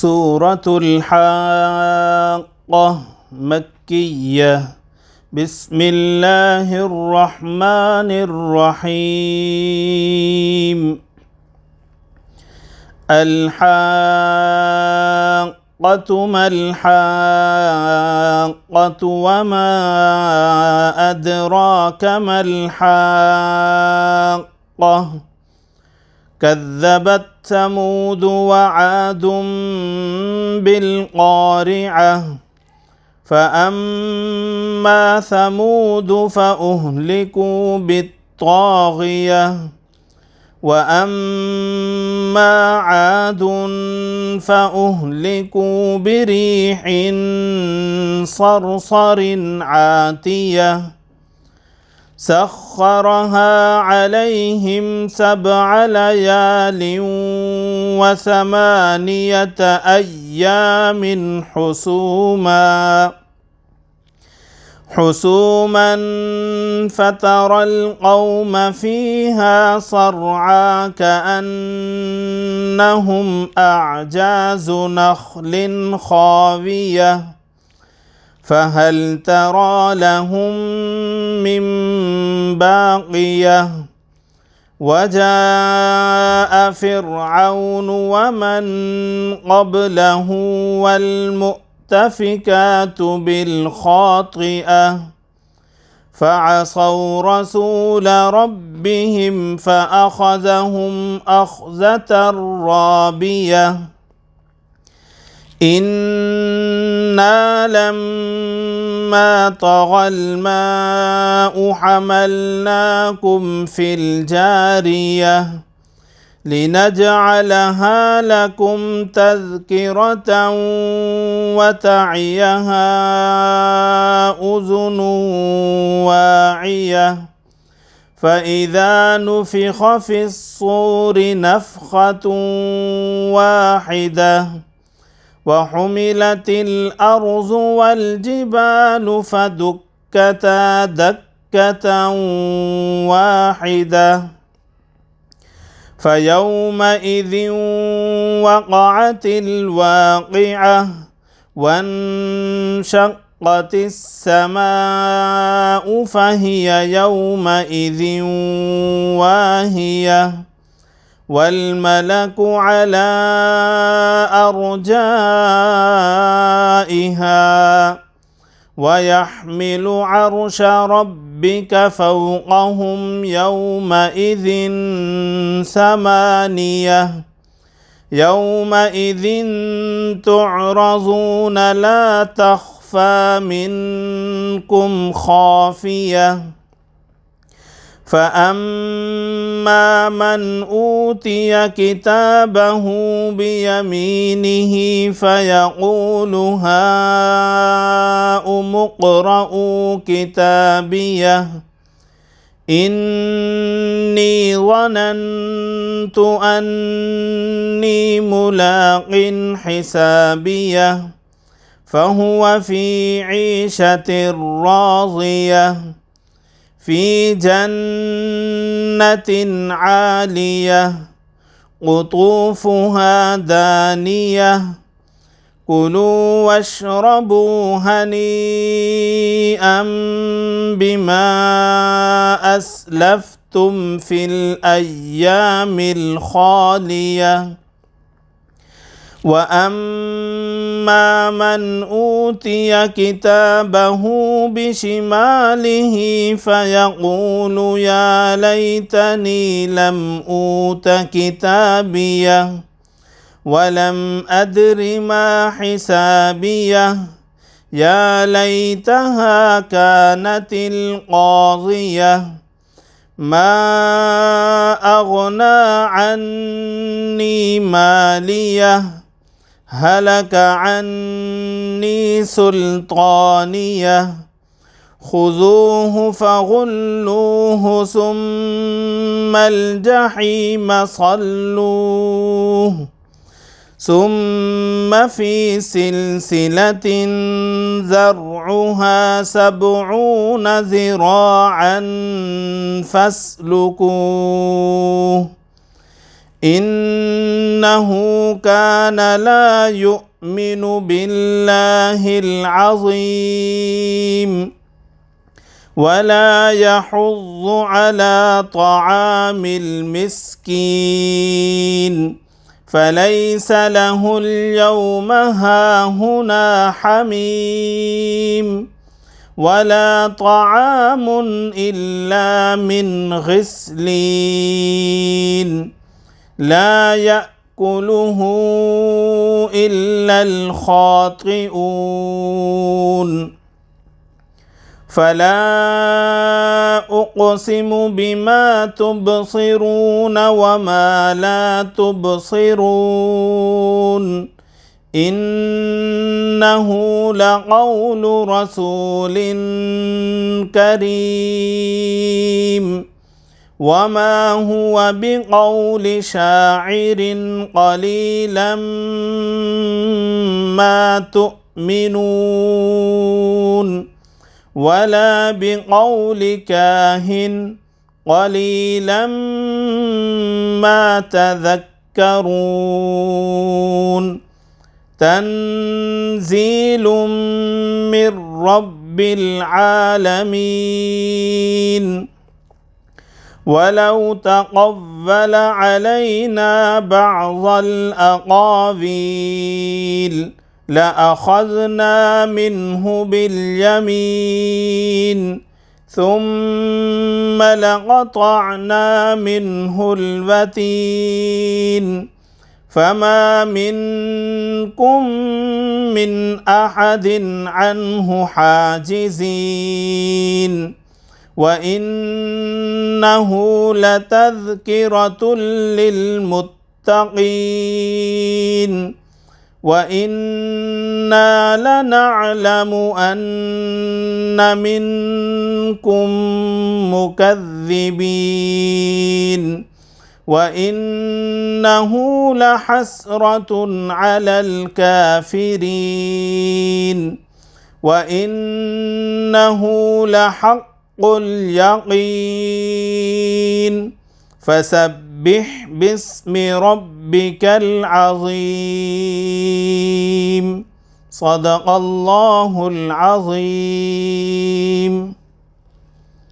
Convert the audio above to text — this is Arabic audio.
سورة الحاقة مكية. بسم الله الرحمن الرحيم. الحاقة ما الحاقة وما أدراك ما الحاقة. كذبت ثمود وعاد بالقارعة. فأما ثمود فأهلكوا بالطاغية. وأما عاد فأهلكوا بريح صرصر عاتية سخرها عليهم 7 ليال و8 أيام حسوما فترى القوم فيها صرعى كأنهم أعجاز نخل خاوية فهل ترى لهم من باقية. وجاء فرعون ومن قبله والمؤتفكات بالخاطئة فعصوا رسول ربهم فأخذهم أخذة رابية. إنا لما طغى الماء حملناكم في الجارية لنجعلها لكم تذكرة وتعيها أذن واعية. فإذا نفخ في الصور نفخة واحدة وحملت الأرض والجبال فدكتا دكة واحدة فيومئذ وقعت الواقعة وانشقت السماء فهي يومئذ واهية والملك على أرجائها ويحمل عرش ربك فوقهم يومئذ 8 يومئذ تعرضون لا تخفى منكم خافية. فأما من أوتي كتابه بيمينه فيقول هاؤم اقرءوا كتابيه إني ظننت أني ملاق حسابيه فهو في عيشة راضية في جنة عالية قطوفها دانية كلوا واشربوا هنيئا بما أسلفتم في الأيام الخالية. وأما من أوتي كتابه بشماله فيقول يا ليتني لم أوت كتابيه ولم أدر ما حسابيه يا ليتها كانت القاضية ما أغنى عني ماليه هلك عني سلطانيه خذوه فغلوه ثم الجحيم صلوه ثم في سلسلة ذرعها 70 ذراعا فاسلكوه إنه كان لا يؤمن بالله العظيم ولا يحض على طعام المسكين فليس له اليوم هاهنا حميم ولا طعام إلا من غسلين لا يأكله إلا الخاطئون فلا أقسم بما تبصرون وما لا تبصرون إنه لقول رسول كريم وما هو بقول شاعر قليلا ما تؤمنون ولا بقول كاهن قليلا ما تذكرون تنزيل من رب العالمين ولو تقبل علينا بعض الأقاويل لأخذنا منه باليمين ثم لقطعنا منه الوتين فما منكم من أحد عنه حاجزين وإنه لتذكرة للمتقين وإنا لنعلم أن منكم مكذبين وإنه لحسرة على الكافرين وإنه لحق اليقين فسبح باسم ربك العظيم صدق الله العظيم.